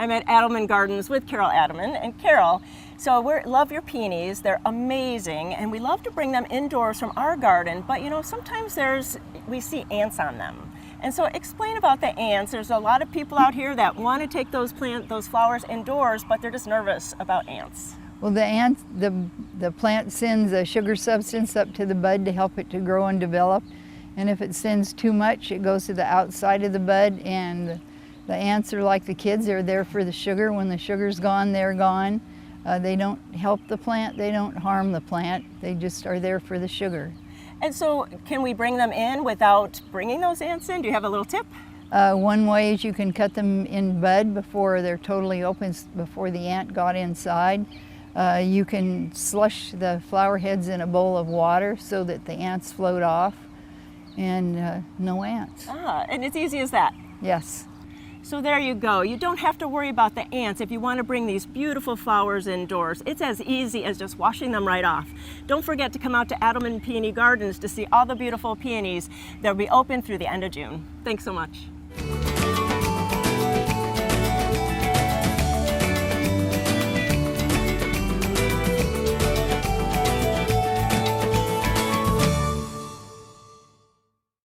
I'm at Adelman Gardens with Carol Adelman. And Carol, so we love your peonies. They're amazing, and we love to bring them indoors from our garden, but you know, sometimes we see ants on them. And so explain about the ants. There's a lot of people out here that want to take those flowers indoors, but they're just nervous about ants. Well, the plant sends a sugar substance up to the bud to help it to grow and develop. And if it sends too much, it goes to the outside of the bud, and the ants are like the kids. They're there for the sugar. When the sugar's gone, they're gone. They don't help the plant. They don't harm the plant. They just are there for the sugar. And so can we bring them in without bringing those ants in? Do you have a little tip? One way is you can cut them in bud before they're totally open, before the ant got inside. You can slush the flower heads in a bowl of water so that the ants float off, and no ants. And it's easy as that? Yes. So there you go. You don't have to worry about the ants if you want to bring these beautiful flowers indoors. It's as easy as just washing them right off. Don't forget to come out to Adelman Peony Gardens to see all the beautiful peonies. They'll be open through the end of June. Thanks so much.